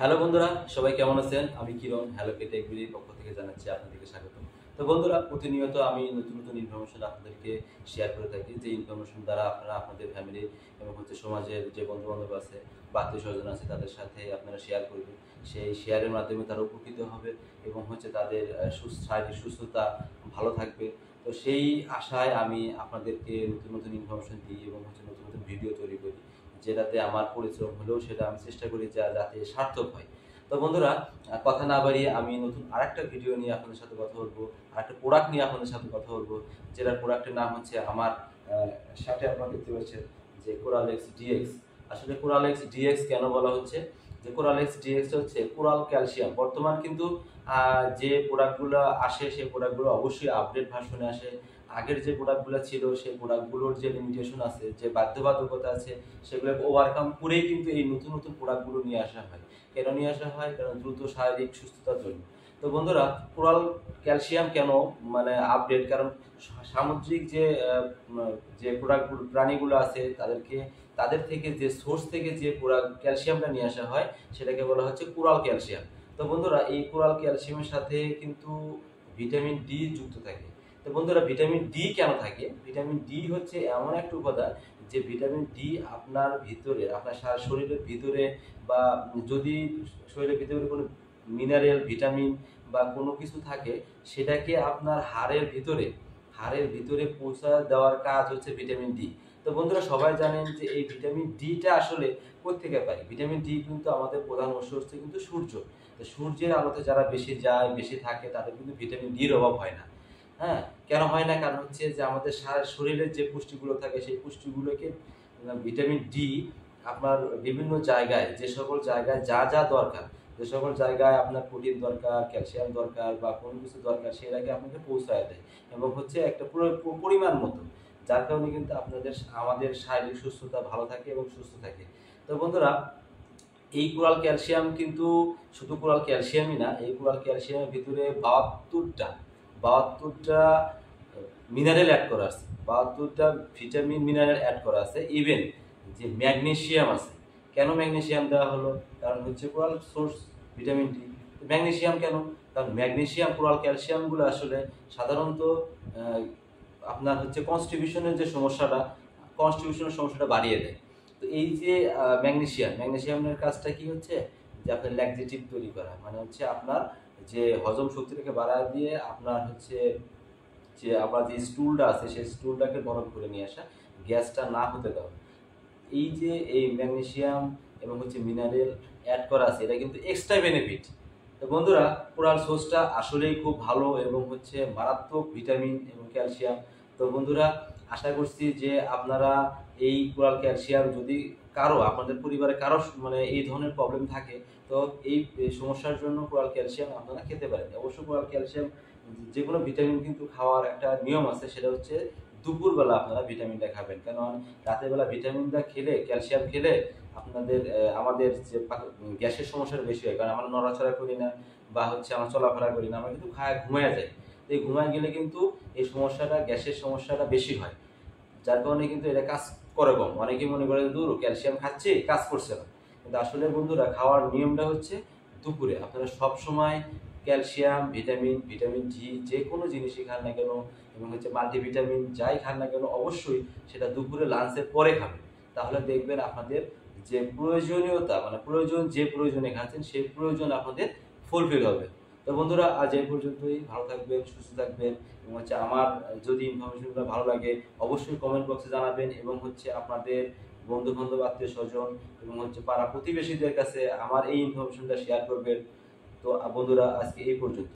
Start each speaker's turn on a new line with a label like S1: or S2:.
S1: Hello বন্ধুরা, সবাই কেমন আছেন? আমি কিরণ হ্যালো কে টেকবিলির পক্ষ থেকে জানাচ্ছি আপনাদেরকে স্বাগত। তো বন্ধুরা, প্রতিনিয়ত আমি নতুন নতুন ইনফরমেশন আপনাদেরকে শেয়ার করে থাকি, যে ইনফরমেশন দ্বারা আপনারা আপনাদের ফ্যামিলি এবং সমাজের যে বন্ধু-বান্ধব আছে বা আত্মীয়-স্বজন আছে তাদের সাথে আপনারা শেয়ার করবেন। সেই শেয়ারের মাধ্যমে তারা উপকৃত হবে এবং তাদের শারীরিক সুস্থতা ভালো থাকবে। তো সেই আশায় আমি আপনাদেরকে নতুন নতুন ইনফরমেশন দিই এবং নতুন নতুন ভিডিও তৈরি করি। যেটাতে আমার পরিশ্রম হলেও সেটা আমি চেষ্টা করি যাতে সার্থক হয়। তো বন্ধুরা, কথা না বাড়িয়ে আমি নতুন আরেকটা ভিডিও নিয়ে আপনাদের সাথে কথা বলবো, আরেকটা প্রোডাক্ট নিয়ে আপনাদের সাথে কথা বলবো, যেটার প্রোডাক্টের নাম হচ্ছে আমার সাথে আপনারা দেখতে পাচ্ছেন যে কোরালেক্স ডিএক্স। আসলে কোরালেক্স ডিএক্স কেন বলা হচ্ছে? যে কোরালেক্স ডিএক্স হচ্ছে কোরাল ক্যালসিয়াম। বর্তমান কিন্তু যে প্রোডাক্টগুলো আসে সেই প্রোডাক্টগুলো অবশ্যই আপডেট ভার্সনে আসে। আগের যে প্রোডাক্টগুলো ছিল সেই প্রোডাক্টগুলোর যে লিমিটেশন আছে, যে বাধ্যবাধকতা আছে, সেগুলোকে ওভারকাম করেই কিন্তু এই নতুন নতুন প্রোডাক্টগুলো নিয়ে আসা হয়। কেন নিয়ে আসা হয়? কারণ দ্রুত শারীরিক সুস্থতার জন্য। তো বন্ধুরা, কোরাল ক্যালসিয়াম কেন আপডেট? কারণ সামুদ্রিক যে প্রোডাক্টগুলো প্রাণীগুলো আছে তাদের থেকে যে সোর্স থেকে যে ক্যালসিয়ামটা নিয়ে আসা হয় সেটাকে বলা হচ্ছে কোরাল ক্যালসিয়াম। তো বন্ধুরা, এই কোরাল ক্যালসিয়ামের সাথে কিন্তু ভিটামিন ডি যুক্ত থাকে। তো বন্ধুরা, ভিটামিন ডি কেন থাকে? ভিটামিন ডি হচ্ছে এমন একটা উপাদান, যে ভিটামিন ডি আপনার ভিতরে, আপনার শরীরের ভিতরে, বা যদি শরীরের ভিতরে কোনো মিনারেল ভিটামিন বা কোনো কিছু থাকে, সেটাকে আপনার হাড়ের ভিতরে পৌঁছা দেওয়ার কাজ হচ্ছে ভিটামিন ডি। তো বন্ধুরা, সবাই জানেন যে এই ভিটামিন ডিটা আসলে কোত্থেকে পাই? ভিটামিন ডি কিন্তু আমাদের প্রধান উৎস হচ্ছে কিন্তু সূর্য। তো সূর্যের আলোতে যারা বেশি যায়, বেশি থাকে, তাদের কিন্তু ভিটামিন ডির অভাব হয় না। হ্যাঁ, কেন হয় না? কারণ হচ্ছে যে আমাদের শরীরের যে পুষ্টিগুলো থাকে সেই পুষ্টিগুলোকে ভিটামিন ডি আপনার বিভিন্ন জায়গায়, যে সকল জায়গায় যা যা দরকার, যে সকল জায়গায় আপনার প্রোটিন দরকার, ক্যালসিয়াম দরকার বা কোনো কিছু দরকার, সেটাকে আপনাকে পৌঁছায় দেয় এবং একটা পুরো পরিমাণ মতো। যার কারণে কিন্তু আমাদের শারীরিক সুস্থতা ভালো থাকে এবং সুস্থ থাকে। তো বন্ধুরা, এই কোরাল ক্যালসিয়াম কিন্তু শুধু কোরাল ক্যালসিয়ামই না, এই কোরাল ক্যালসিয়ামের ভিতরে 72টা মিনারেল অ্যাড করা আছে, 72টা ভিটামিন মিনারেল অ্যাড করা আছে। ইভেন যে ম্যাগনেসিয়াম আছে। কেন ম্যাগনেসিয়াম দেওয়া হলো? কারণ হচ্ছে coral source vitamin D. Magnesium কেন? কারণ ম্যাগনেসিয়াম কোরাল ক্যালসিয়ামগুলো আসলে সাধারণত আপনার কনস্টিটিউশনের সমস্যাটা বাড়িয়ে দেয়। তো এই যে ম্যাগনেসিয়ামের কাজটা কি হচ্ছে? যে আপনার ল্যাকজেটিভ তৈরি করা, মানে হচ্ছে আপনার যে হজম শক্তিটাকে বাড়ায় দিয়ে আপনার যে আবার যে স্টুলটা আছে সেই স্টুলটাকে বরফ করে নিয়ে আসা, গ্যাসটা না হতে দেওয়া। এই ম্যাগনেসিয়াম এবং মিনারেল অ্যাড করা আছে, এটা কিন্তু এক্সট্রা বেনিফিট। তো বন্ধুরা, কোরাল সোর্সটা আসলেই খুব ভালো এবং মারাত্মক ভিটামিন এবং ক্যালসিয়াম। তো বন্ধুরা, আশা করছি যে আপনারা এই কোরাল ক্যালসিয়াম, যদি আপনাদের পরিবারে কারো এই ধরনের প্রবলেম থাকে, তো এই সমস্যার জন্য কোরাল ক্যালসিয়াম আপনারা খেতে পারেন। অবশ্য কোরাল ক্যালসিয়াম যে কোনো ভিটামিন কিন্তু খাওয়ার একটা নিয়ম আছে, সেটা হচ্ছে দুপুরবেলা আপনারা ভিটামিনটা খাবেন। কারণ রাতের বেলা ভিটামিনটা খেলে, ক্যালসিয়াম খেলে আমাদের যে গ্যাসের সমস্যাটা বেশি হয়। কারণ আমরা নড়াচড়া করি না বা আমরা চলাফেরা করি না, আমরা কিন্তু ঘুমিয়ে যাই। তো এই ঘুমায় গেলে কিন্তু এই গ্যাসের সমস্যাটা বেশি হয়। যার কারণে কিন্তু এটা কাজ করে কম। অনেকেই মনে করে দূর ক্যালসিয়াম খাচ্ছি, কাজ করছে না। কিন্তু আসলে বন্ধুরা, খাওয়ার নিয়মটা হচ্ছে দুপুরে আপনারা সব সময় ক্যালসিয়াম, ভিটামিন ডি যে কোনো জিনিসই খান না কেন, এবং মাল্টিভিটামিন যাই খান না কেন, অবশ্যই সেটা দুপুরে লাঞ্চের পরে খাবেন। তাহলে দেখবেন আপনাদের যে প্রয়োজনীয়তা, যে প্রয়োজনে খাচ্ছেন সেই প্রয়োজন আপনাদের ফুলফিল হবে। তো বন্ধুরা, আজ এই পর্যন্তই। ভালো থাকবেন, সুস্থ থাকবেন এবং আমার যদি ইনফরমেশনগুলো ভালো লাগে অবশ্যই কমেন্ট বক্সে জানাবেন এবং আপনাদের বন্ধু বান্ধব, আত্মীয় স্বজন এবং পাড়া প্রতিবেশীদের কাছে আমার এই ইনফরমেশনটা শেয়ার করবেন। তো বন্ধুরা, আজকে এই পর্যন্ত।